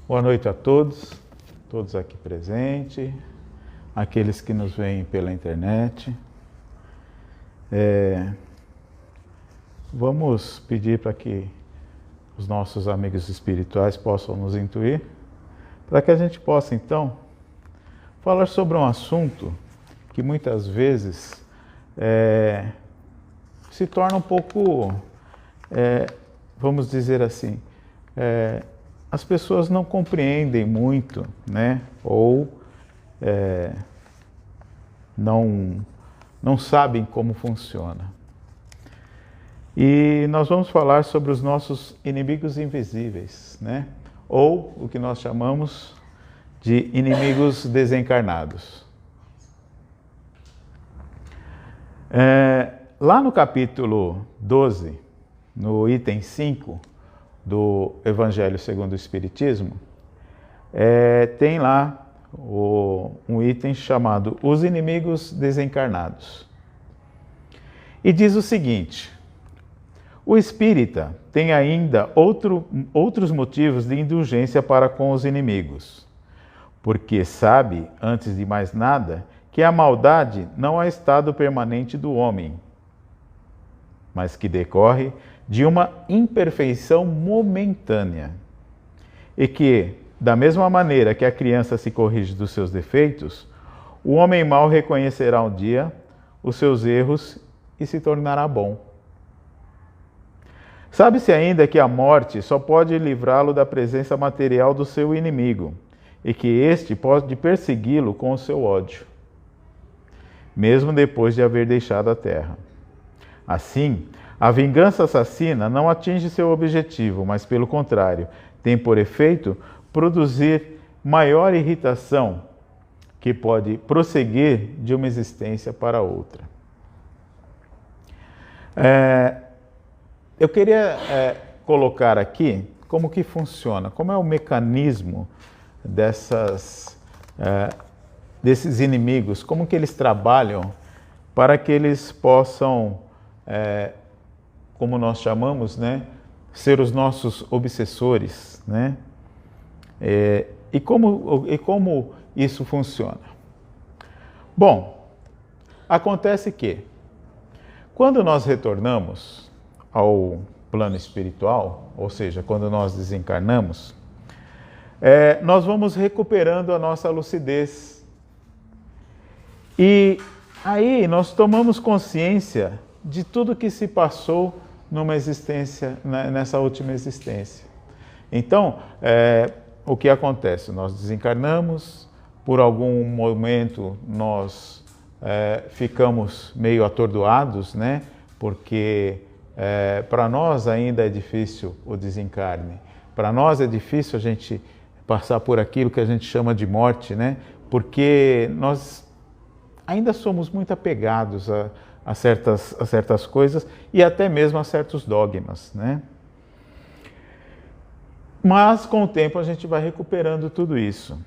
Boa noite a todos, todos aqui presentes, aqueles que nos veem pela internet. Vamos pedir para que os nossos amigos espirituais possam nos intuir, para que a gente possa então falar sobre um assunto que muitas vezes se torna um pouco, vamos dizer assim, as pessoas não compreendem muito, né? Ou não sabem como funciona. E nós vamos falar sobre os nossos inimigos invisíveis, né? Ou o que nós chamamos de inimigos desencarnados. Lá no capítulo 12, no item 5 do Evangelho segundo o Espiritismo, tem lá um item chamado Os Inimigos Desencarnados. E diz o seguinte: o espírita tem ainda outros motivos de indulgência para com os inimigos, porque sabe, antes de mais nada, que a maldade não é estado permanente do homem, mas que decorre de uma imperfeição momentânea, e que, da mesma maneira que a criança se corrige dos seus defeitos, o homem mau reconhecerá um dia os seus erros e se tornará bom. Sabe-se ainda que a morte só pode livrá-lo da presença material do seu inimigo, e que este pode persegui-lo com o seu ódio, mesmo depois de haver deixado a terra. Assim, a vingança assassina não atinge seu objetivo, mas, pelo contrário, tem por efeito produzir maior irritação, que pode prosseguir de uma existência para outra. Eu queria colocar aqui como que funciona, como é o mecanismo desses inimigos, como que eles trabalham para que eles possam, como nós chamamos, né, ser os nossos obsessores, né? E como isso funciona? Bom, acontece que quando nós retornamos ao plano espiritual, ou seja, quando nós desencarnamos, nós vamos recuperando a nossa lucidez. E aí nós tomamos consciência de tudo que se passou numa existência, nessa última existência. Então, o que acontece? Nós desencarnamos, por algum momento nós ficamos meio atordoados, né? Porque para nós ainda é difícil o desencarne. Para nós é difícil a gente passar por aquilo que a gente chama de morte, né? Porque nós ainda somos muito apegados a certas coisas e até mesmo a certos dogmas, né? Mas com o tempo a gente vai recuperando tudo isso.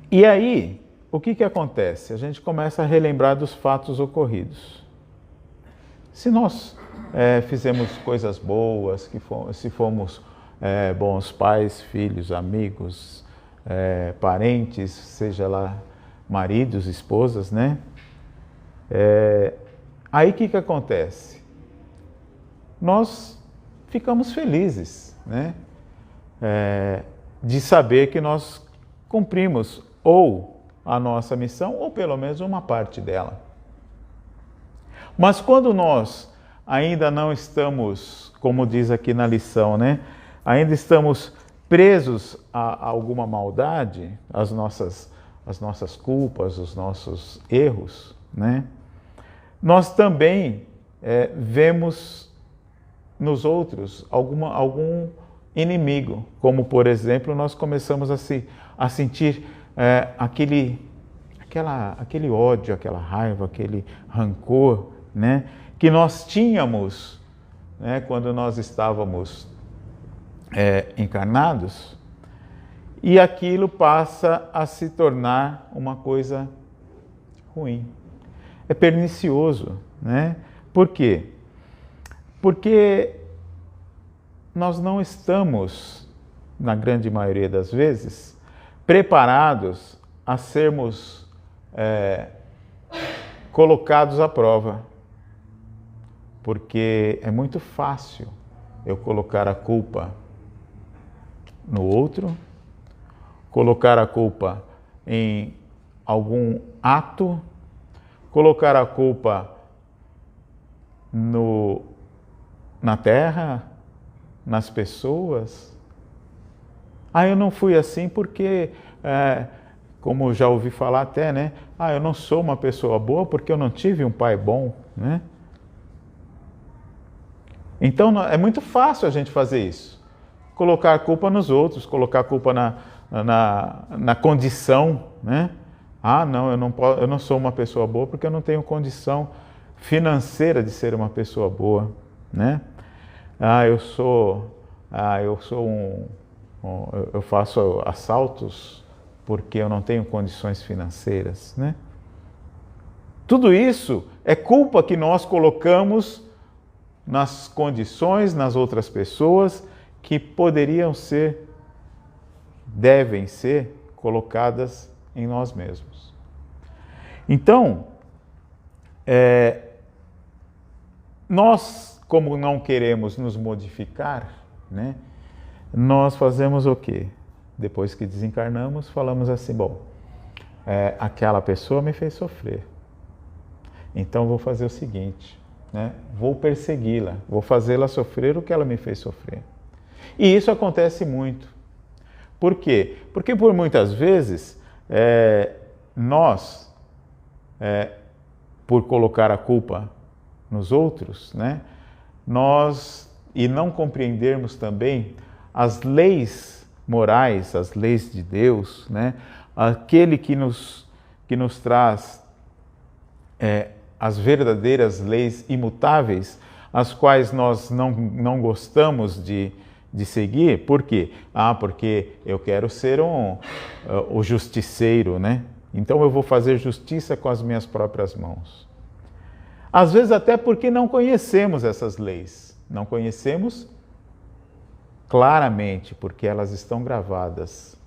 E aí, o que acontece? A gente começa a relembrar dos fatos ocorridos. Se nós fizemos coisas boas, se fomos bons pais, filhos, amigos, parentes, seja lá maridos, esposas, né? Aí o que acontece? Nós ficamos felizes, né? De saber que nós cumprimos ou a nossa missão, ou pelo menos uma parte dela. Mas quando nós ainda não estamos, como diz aqui na lição, né? Ainda estamos presos a alguma maldade, as nossas culpas, os nossos erros, né? Nós também vemos nos outros algum inimigo, como por exemplo nós começamos a sentir aquele ódio, aquela raiva, aquele rancor, né, que nós tínhamos, né, quando nós estávamos encarnados, e aquilo passa a se tornar uma coisa ruim. É pernicioso, né? Por quê? Porque nós não estamos na grande maioria das vezes, preparados a sermos colocados à prova. Porque é muito fácil eu colocar a culpa no outro, colocar a culpa em algum ato, colocar a culpa na terra, nas pessoas. Eu não fui assim porque, como já ouvi falar até, né? Eu não sou uma pessoa boa porque eu não tive um pai bom, né? Então é muito fácil a gente fazer isso. Colocar a culpa nos outros, colocar a culpa na condição, né? Não, eu não sou uma pessoa boa porque eu não tenho condição financeira de ser uma pessoa boa, né? Eu faço assaltos porque eu não tenho condições financeiras, né? Tudo isso é culpa que nós colocamos nas condições, nas outras pessoas, que poderiam ser, devem ser colocadas em nós mesmos. Então, nós, como não queremos nos modificar, né, nós fazemos o quê? Depois que desencarnamos, falamos assim, bom, aquela pessoa me fez sofrer, então vou fazer o seguinte, né, vou persegui-la, vou fazê-la sofrer o que ela me fez sofrer. E isso acontece muito. Por quê? Porque por muitas vezes nós, por colocar a culpa nos outros, né, e não compreendermos também as leis morais, as leis de Deus, né, aquele que nos traz as verdadeiras leis imutáveis, as quais nós não gostamos de seguir. Por quê? Porque eu quero ser o justiceiro, né? Então eu vou fazer justiça com as minhas próprias mãos. Às vezes até porque não conhecemos essas leis. Não conhecemos claramente, porque elas estão gravadas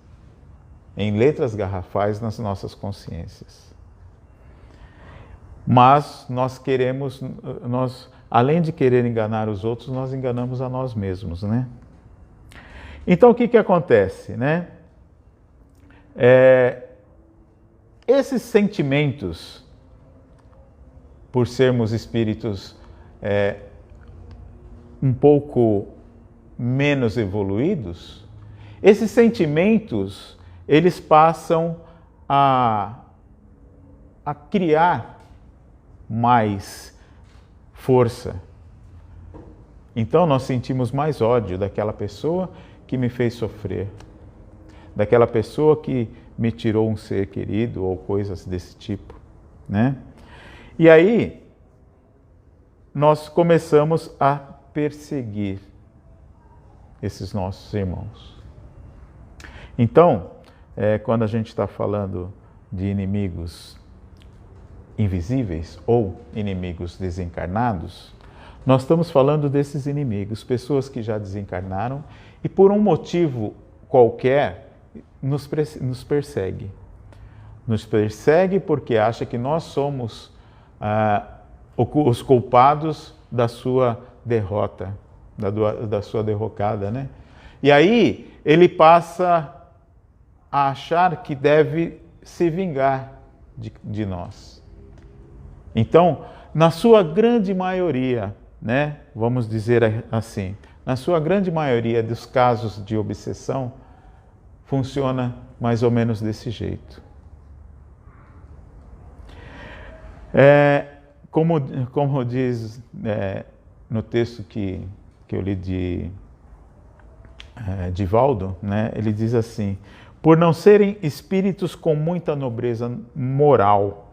em letras garrafais nas nossas consciências. Mas além de querer enganar os outros, nós enganamos a nós mesmos, né? Então o que acontece, né? Esses sentimentos, por sermos espíritos um pouco menos evoluídos, esses sentimentos, eles passam a criar mais força. Então nós sentimos mais ódio daquela pessoa que me fez sofrer, daquela pessoa que me tirou um ser querido ou coisas desse tipo, né? E aí nós começamos a perseguir esses nossos irmãos. Então, quando a gente está falando de inimigos invisíveis ou inimigos desencarnados, nós estamos falando desses inimigos, pessoas que já desencarnaram e por um motivo qualquer nos persegue. Nos persegue porque acha que nós somos os culpados da sua derrota, da sua derrocada, né? E aí ele passa a achar que deve se vingar de nós. Então, na sua grande maioria, né, vamos dizer assim, na sua grande maioria dos casos de obsessão, funciona mais ou menos desse jeito. Como diz no texto que eu li de Divaldo, né, ele diz assim: por não serem espíritos com muita nobreza moral,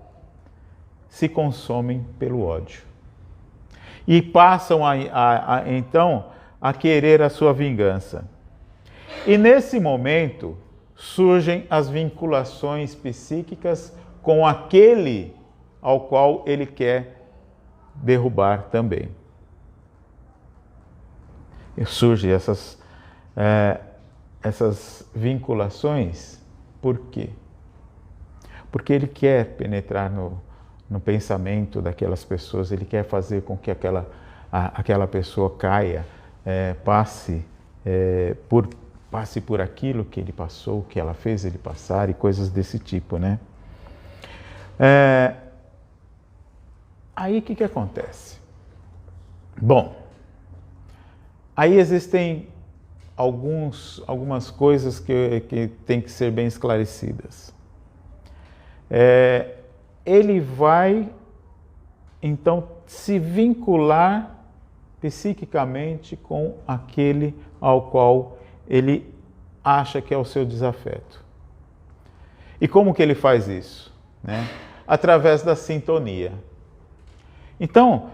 se consomem pelo ódio. E passam então a querer a sua vingança. E nesse momento surgem as vinculações psíquicas com aquele ao qual ele quer derrubar também. E surgem essas vinculações. Por quê? Porque ele quer penetrar no pensamento daquelas pessoas, ele quer fazer com que aquela pessoa caia, passe por aquilo que ele passou, que ela fez ele passar e coisas desse tipo, né? Aí o que acontece? Bom, aí existem algumas coisas que tem que ser bem esclarecidas. Ele vai, então, se vincular psiquicamente com aquele ao qual ele acha que é o seu desafeto. E como que ele faz isso? Né? Através da sintonia. Então,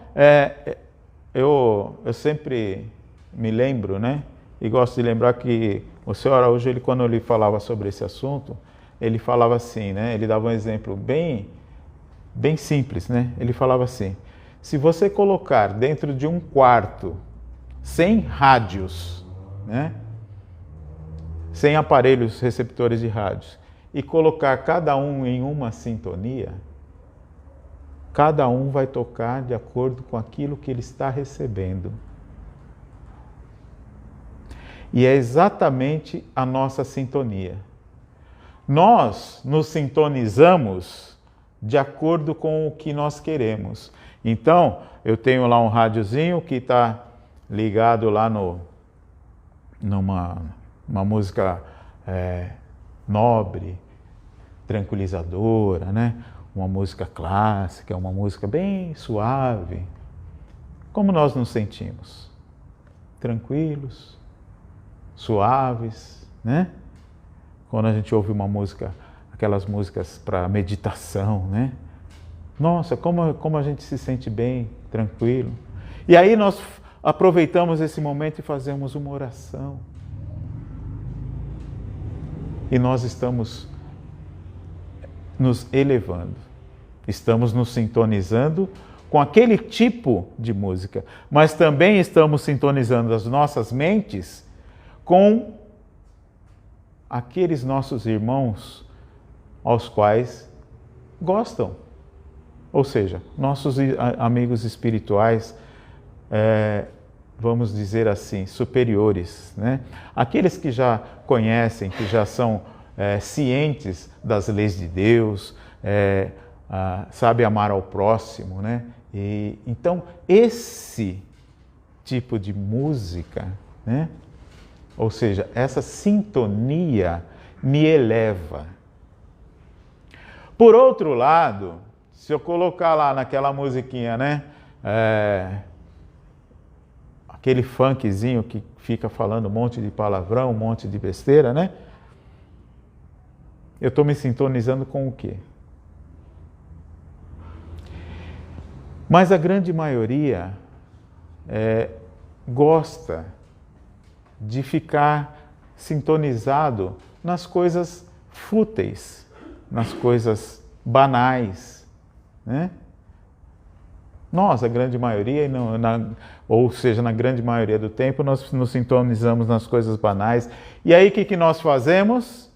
eu sempre me lembro, né? E gosto de lembrar que o Senhor Araújo, quando ele falava sobre esse assunto, ele falava assim, né? Ele dava um exemplo bem simples, né? Ele falava assim: se você colocar dentro de um quarto sem rádios, né? Sem aparelhos receptores de rádios, e colocar cada um em uma sintonia, cada um vai tocar de acordo com aquilo que ele está recebendo. E é exatamente a nossa sintonia. Nós nos sintonizamos de acordo com o que nós queremos. Então, eu tenho lá um rádiozinho que está ligado lá numa música nobre, tranquilizadora, né? Uma música clássica, uma música bem suave. Como nós nos sentimos? Tranquilos, suaves, né? Quando a gente ouve uma música, aquelas músicas para meditação, né? Nossa, como a gente se sente bem, tranquilo. E aí nós aproveitamos esse momento e fazemos uma oração. E nós estamos nos elevando, estamos nos sintonizando com aquele tipo de música, mas também estamos sintonizando as nossas mentes com aqueles nossos irmãos aos quais gostam, ou seja, nossos amigos espirituais, vamos dizer assim, superiores, né? Aqueles que já conhecem, que já são cientes das leis de Deus, sabe amar ao próximo, né? E então esse tipo de música, né? Ou seja, essa sintonia me eleva. Por outro lado, se eu colocar lá naquela musiquinha, né? Aquele funkzinho que fica falando um monte de palavrão, um monte de besteira, né? Eu estou me sintonizando com o quê? Mas a grande maioria gosta de ficar sintonizado nas coisas fúteis, nas coisas banais, né? Nós, a grande maioria, ou seja, na grande maioria do tempo, nós nos sintonizamos nas coisas banais. E aí, o que nós fazemos?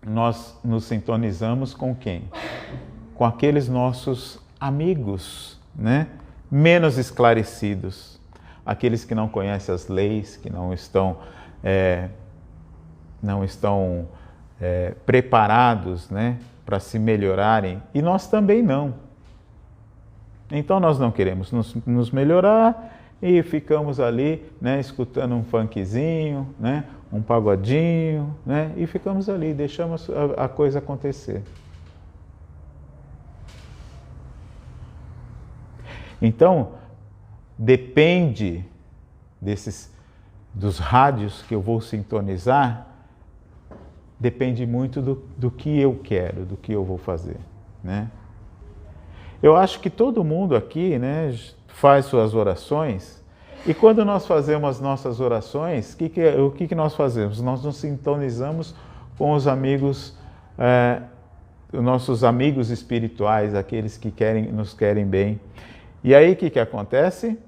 Nós nos sintonizamos com quem? Com aqueles nossos amigos, né? Menos esclarecidos. Aqueles que não conhecem as leis, que não estão preparados, né? Para se melhorarem. E nós também não. Então nós não queremos nos melhorar e ficamos ali, né, escutando um funkzinho, né, um pagodinho, né, e ficamos ali, deixamos a coisa acontecer. Então, depende dos rádios que eu vou sintonizar, depende muito do que eu quero, do que eu vou fazer, né? Eu acho que todo mundo aqui, né, faz suas orações, e quando nós fazemos as nossas orações, o que nós fazemos? Nós nos sintonizamos com os amigos, nossos amigos espirituais, aqueles que nos querem bem. E aí o que acontece?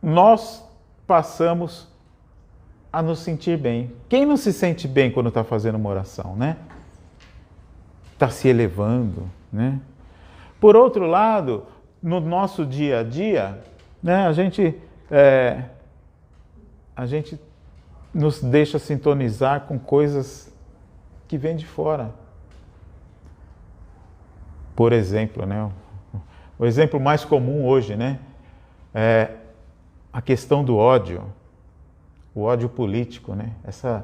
Nós passamos a nos sentir bem. Quem não se sente bem quando está fazendo uma oração, né? Está se elevando, né? Por outro lado, no nosso dia a dia, né, a gente nos deixa sintonizar com coisas que vêm de fora. Por exemplo, né, o exemplo mais comum hoje, né, é a questão do ódio, o ódio político, né, essa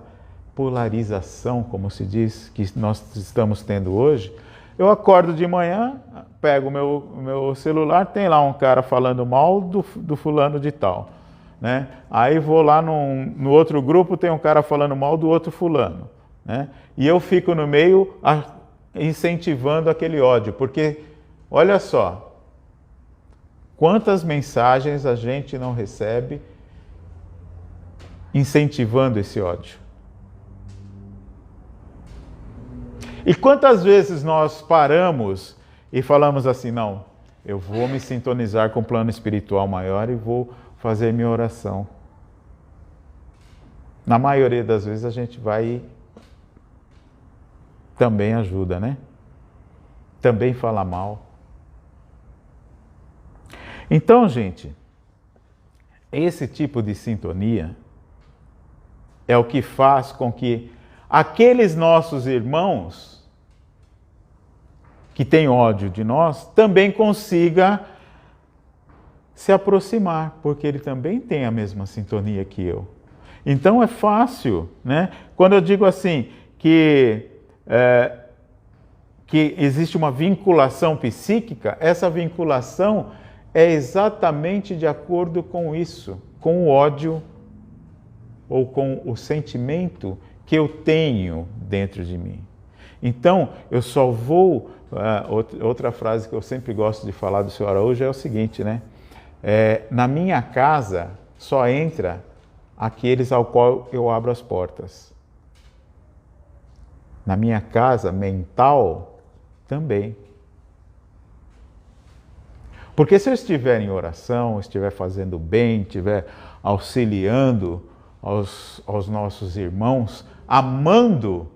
polarização, como se diz, que nós estamos tendo hoje. Eu acordo de manhã, pego o meu celular, tem lá um cara falando mal do fulano de tal, né? Aí vou lá no outro grupo, tem um cara falando mal do outro fulano, né? E eu fico no meio incentivando aquele ódio, porque, olha só, quantas mensagens a gente não recebe incentivando esse ódio. E quantas vezes nós paramos e falamos assim, não, eu vou me sintonizar com o plano espiritual maior e vou fazer minha oração. Na maioria das vezes a gente vai e também ajuda, né? Também fala mal. Então, gente, esse tipo de sintonia é o que faz com que aqueles nossos irmãos que têm ódio de nós também consiga se aproximar, porque ele também tem a mesma sintonia que eu. Então é fácil, né? Quando eu digo assim que existe uma vinculação psíquica, essa vinculação é exatamente de acordo com isso, com o ódio ou com o sentimento que eu tenho dentro de mim. Então, eu só vou... outra frase que eu sempre gosto de falar do Sr. Araújo é o seguinte, né? Na minha casa só entra aqueles ao qual eu abro as portas. Na minha casa mental também. Porque se eu estiver em oração, estiver fazendo bem, estiver auxiliando aos nossos irmãos, amando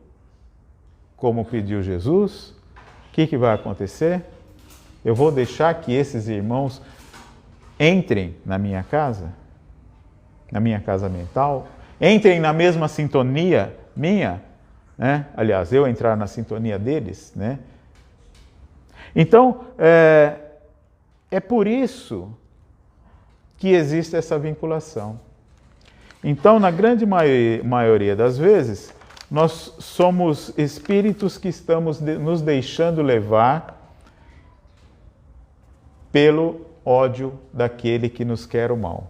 como pediu Jesus, o que vai acontecer? Eu vou deixar que esses irmãos entrem na minha casa mental, entrem na mesma sintonia minha, né? Aliás, eu entrar na sintonia deles, né? Então, é por isso que existe essa vinculação. Então, na grande maioria das vezes, nós somos espíritos que estamos nos deixando levar pelo ódio daquele que nos quer o mal.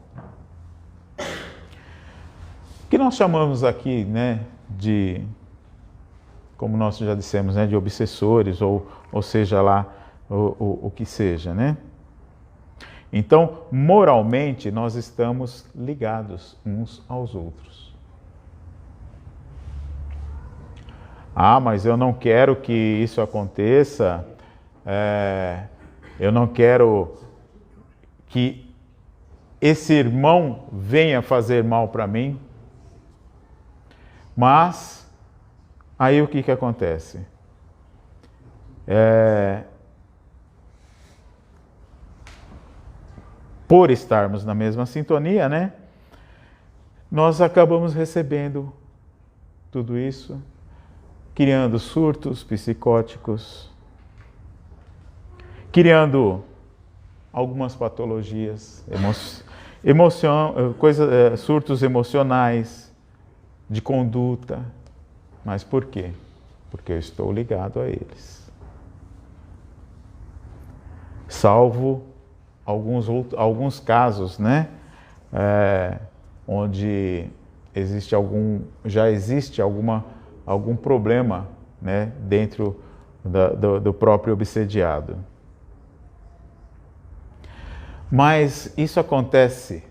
Que nós chamamos aqui, né, de, como nós já dissemos, né, de obsessores, ou seja lá, o que seja, né? Então, moralmente, nós estamos ligados uns aos outros. Ah, mas eu não quero que isso aconteça, eu não quero que esse irmão venha fazer mal para mim. Mas, aí o que acontece? Por estarmos na mesma sintonia, né? Nós acabamos recebendo tudo isso, criando surtos psicóticos, criando algumas patologias, surtos emocionais, de conduta. Mas por quê? Porque eu estou ligado a eles. Salvo alguns casos, né? Onde já existe algum problema, né? Dentro do próprio obsediado. Mas isso acontece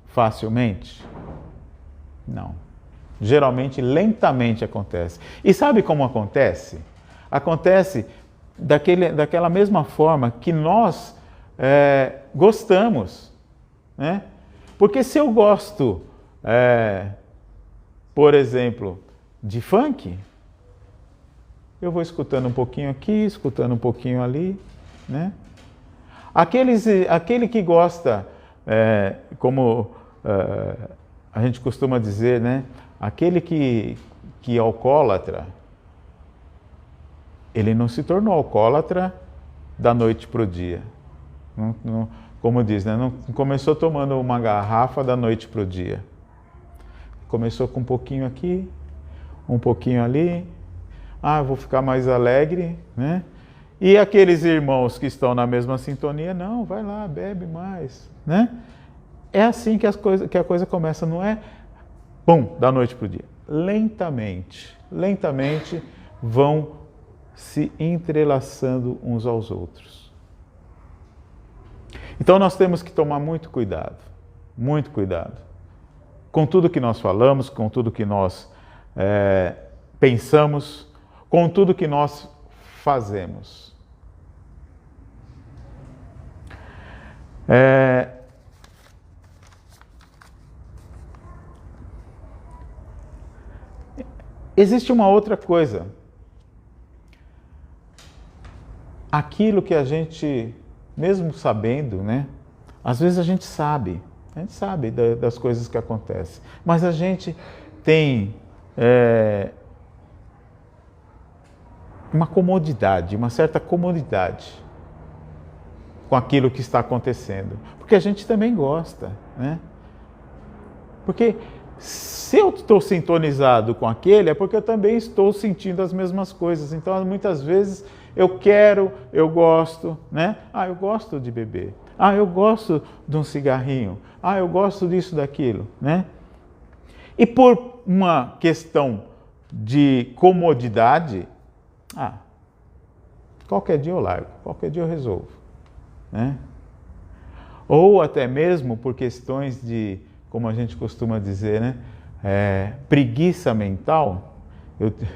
facilmente? Não. Geralmente, lentamente acontece. E sabe como acontece? Acontece daquela mesma forma que nós gostamos, né? Porque se eu gosto, por exemplo, de funk, eu vou escutando um pouquinho aqui, escutando um pouquinho ali, né? Aquele que gosta, como a gente costuma dizer, né? Aquele que é alcoólatra, ele não se tornou alcoólatra da noite para o dia. Como diz, né? Não começou tomando uma garrafa da noite para o dia. Começou com um pouquinho aqui, um pouquinho ali. Vou ficar mais alegre, né? E aqueles irmãos que estão na mesma sintonia, não, vai lá, bebe mais, né? É assim que a coisa começa, não é, pum, da noite para o dia. Lentamente vão se entrelaçando uns aos outros. Então nós temos que tomar muito cuidado com tudo que nós falamos, com tudo que nós pensamos, com tudo que nós fazemos. Existe uma outra coisa. Aquilo que a gente, mesmo sabendo, né? Às vezes a gente sabe das coisas que acontecem, mas a gente tem uma comodidade, uma certa comodidade com aquilo que está acontecendo, porque a gente também gosta, né? Porque se eu estou sintonizado com aquele, é porque eu também estou sentindo as mesmas coisas. Então, muitas vezes, eu gosto, né? Eu gosto de beber. Eu gosto de um cigarrinho. Eu gosto disso, daquilo, né? E por uma questão de comodidade, qualquer dia eu largo, qualquer dia eu resolvo, né? Ou até mesmo por questões de, como a gente costuma dizer, né? Preguiça mental.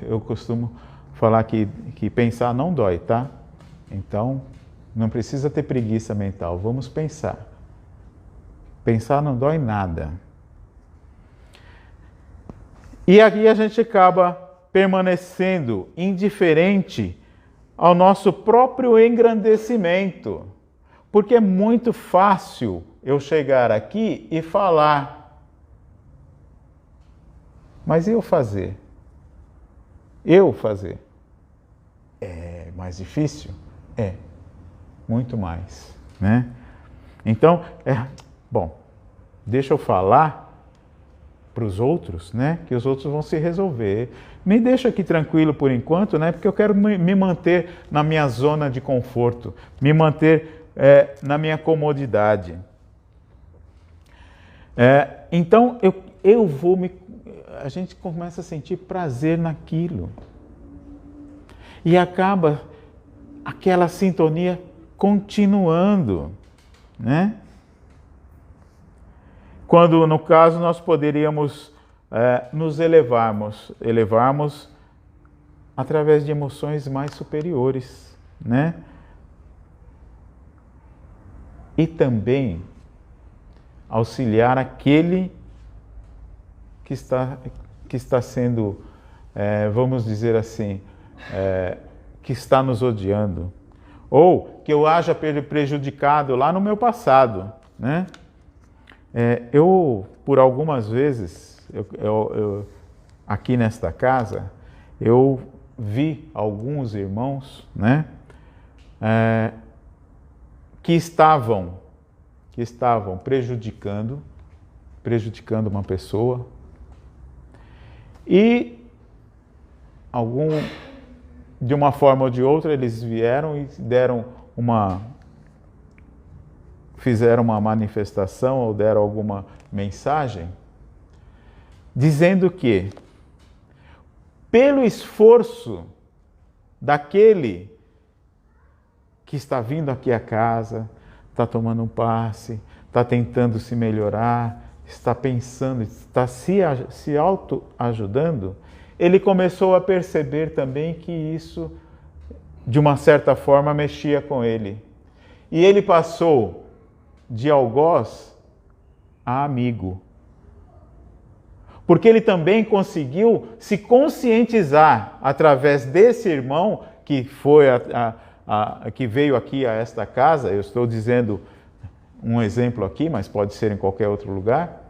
Eu costumo falar que pensar não dói, tá? Então, não precisa ter preguiça mental, vamos pensar. Pensar não dói nada. E aqui a gente acaba permanecendo indiferente ao nosso próprio engrandecimento. Porque é muito fácil eu chegar aqui e falar. Mas eu fazer? Eu fazer? É mais difícil? É. Muito mais, né? Então, bom, deixa eu falar para os outros, né? Que os outros vão se resolver. Me deixa aqui tranquilo por enquanto, né? Porque eu quero me manter na minha zona de conforto, me manter na minha comodidade. Então, a gente começa a sentir prazer naquilo. E acaba aquela sintonia continuando, né? Quando, no caso, nós poderíamos nos elevarmos através de emoções mais superiores, né? E também auxiliar aquele que está sendo, vamos dizer assim, que está nos odiando, ou que eu haja prejudicado lá no meu passado, né? Eu, por algumas vezes, aqui nesta casa, eu vi alguns irmãos, né? Que estavam prejudicando uma pessoa, e de uma forma ou de outra eles vieram e fizeram uma manifestação ou deram alguma mensagem dizendo que, pelo esforço daquele que está vindo aqui à casa, está tomando um passe, está tentando se melhorar, está pensando, está se autoajudando, ele começou a perceber também que isso, de uma certa forma, mexia com ele. E ele passou de algoz a amigo. Porque ele também conseguiu se conscientizar através desse irmão que foi que veio aqui a esta casa. Eu estou dizendo um exemplo aqui, mas pode ser em qualquer outro lugar.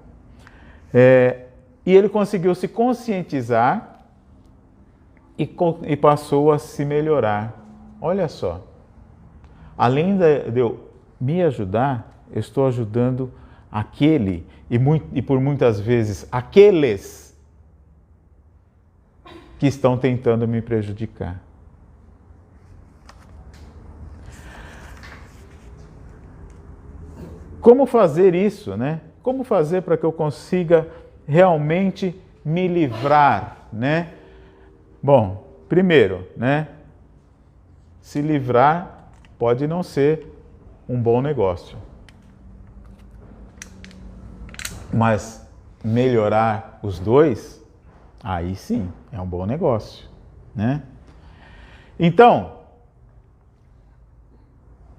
E ele conseguiu se conscientizar e passou a se melhorar. Olha só, além de eu me ajudar, eu estou ajudando aquele e por muitas vezes aqueles que estão tentando me prejudicar. Como fazer isso, né? Como fazer para que eu consiga realmente me livrar, né? Bom, primeiro, né? Se livrar pode não ser um bom negócio. Mas melhorar os dois, aí sim, é um bom negócio, né? Então,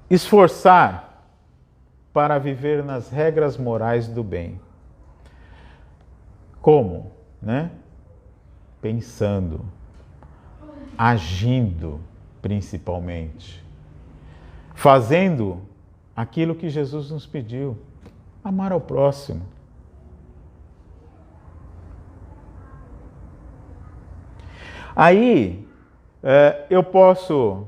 esforçar para viver nas regras morais do bem. Como? Né? Pensando, agindo principalmente, fazendo aquilo que Jesus nos pediu, amar ao próximo. Aí eu posso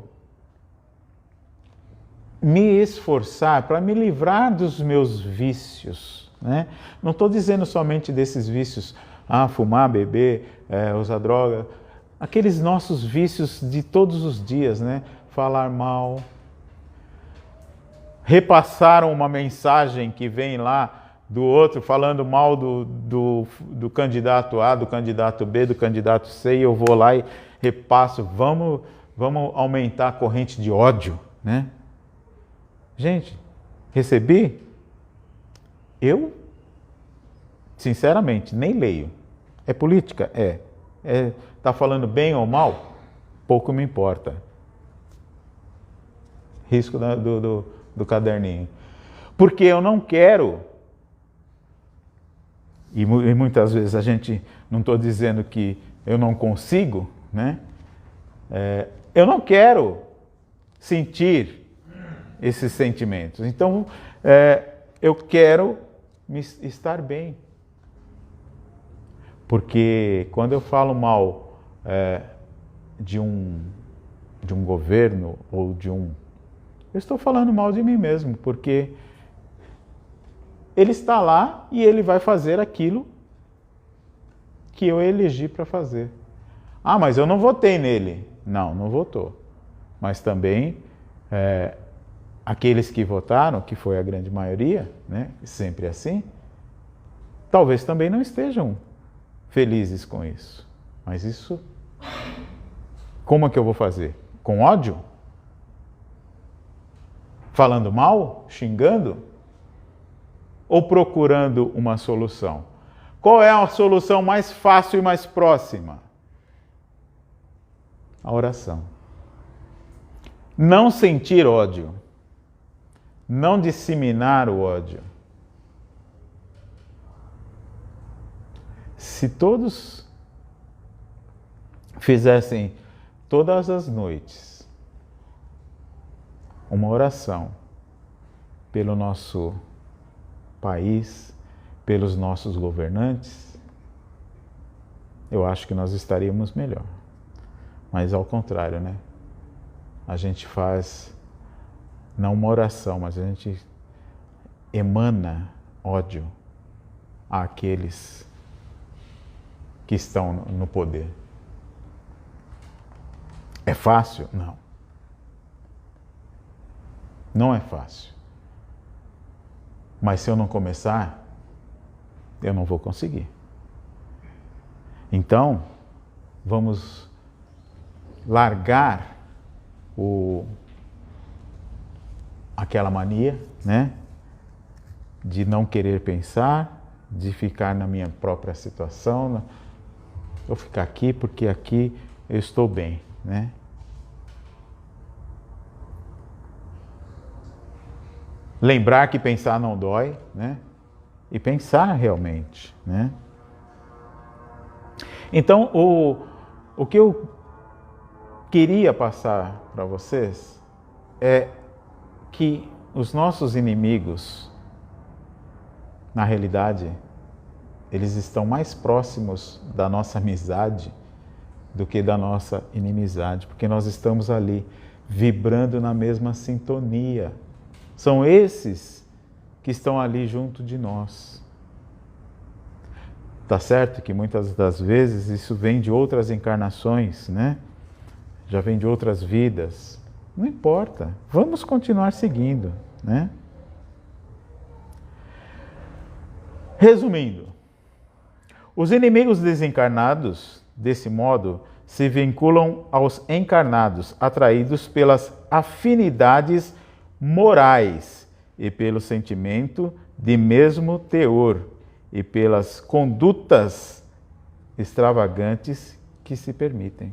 me esforçar para me livrar dos meus vícios, né? Não estou dizendo somente desses vícios, fumar, beber, usar droga, aqueles nossos vícios de todos os dias, né? Falar mal, repassar uma mensagem que vem lá do outro, falando mal do candidato A, do candidato B, do candidato C, e eu vou lá e repasso, vamos aumentar a corrente de ódio, né? Gente, recebi? Eu, sinceramente, nem leio. É política? Tá falando bem ou mal? Pouco me importa. Risco do caderninho. Porque eu não quero, e muitas vezes a gente, não estou dizendo que eu não consigo, né? Eu não quero sentir esses sentimentos. Então, eu quero estar bem. Porque quando eu falo mal de um governo ou eu estou falando mal de mim mesmo, porque ele está lá e ele vai fazer aquilo que eu elegi para fazer. Mas eu não votei nele. Não votou. Mas também aqueles que votaram, que foi a grande maioria, né, sempre assim, talvez também não estejam felizes com isso. Mas isso, como é que eu vou fazer? Com ódio? Falando mal? Xingando? Ou procurando uma solução? Qual é a solução mais fácil e mais próxima? A oração. Não sentir ódio. Não disseminar o ódio. Se todos fizessem todas as noites uma oração pelo nosso país, pelos nossos governantes, eu acho que nós estaríamos melhor. Mas ao contrário, né? A gente faz não uma oração, mas a gente emana ódio àqueles que estão no poder. É fácil? Não. Não é fácil. Mas se eu não começar, eu não vou conseguir. Então, vamos largar aquela mania, né, de não querer pensar, de ficar na minha própria situação. Vou ficar aqui porque aqui eu estou bem, né? Lembrar que pensar não dói, né? e pensar realmente, né? Então, o que eu queria passar para vocês é que os nossos inimigos, na realidade, eles estão mais próximos da nossa amizade do que da nossa inimizade, porque nós estamos ali vibrando na mesma sintonia. São esses que estão ali junto de nós. Tá certo que muitas das vezes isso vem de outras encarnações, né? Já vem de outras vidas. Não importa, vamos continuar seguindo, né? Resumindo, os inimigos desencarnados, desse modo, se vinculam aos encarnados, atraídos pelas afinidades morais e pelo sentimento de mesmo teor e pelas condutas extravagantes que se permitem.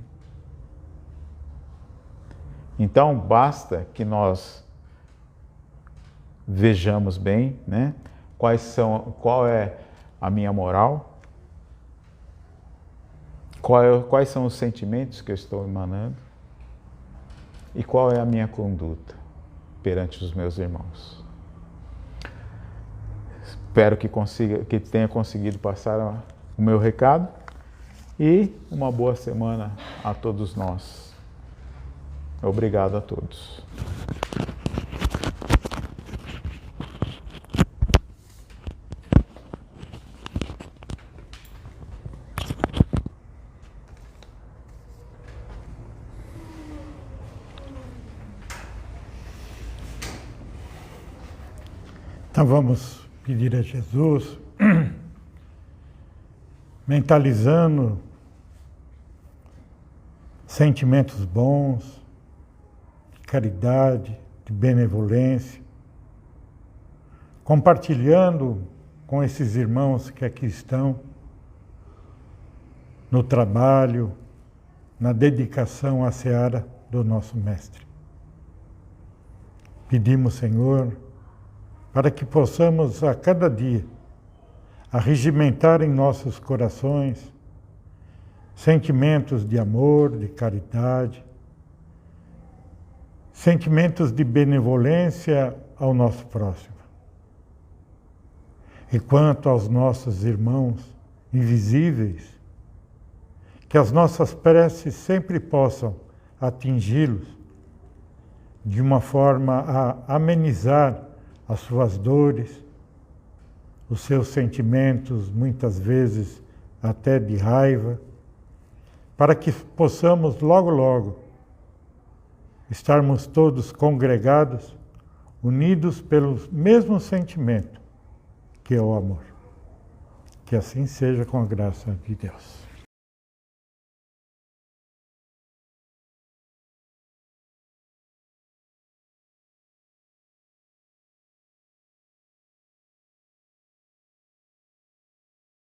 Então, basta que nós vejamos bem, né, qual é a minha moral, quais são os sentimentos que eu estou emanando e qual é a minha conduta perante os meus irmãos. Espero que tenha conseguido passar o meu recado e uma boa semana a todos nós. Obrigado a todos. Então vamos pedir a Jesus, mentalizando sentimentos bons, de caridade, de benevolência, compartilhando com esses irmãos que aqui estão, no trabalho, na dedicação à seara do nosso Mestre. Pedimos, Senhor, para que possamos a cada dia arregimentar em nossos corações sentimentos de amor, de caridade, sentimentos de benevolência ao nosso próximo. E quanto aos nossos irmãos invisíveis, que as nossas preces sempre possam atingi-los de uma forma a amenizar as suas dores, os seus sentimentos, muitas vezes até de raiva, para que possamos logo, logo estarmos todos congregados, unidos pelo mesmo sentimento, que é o amor. Que assim seja com a graça de Deus.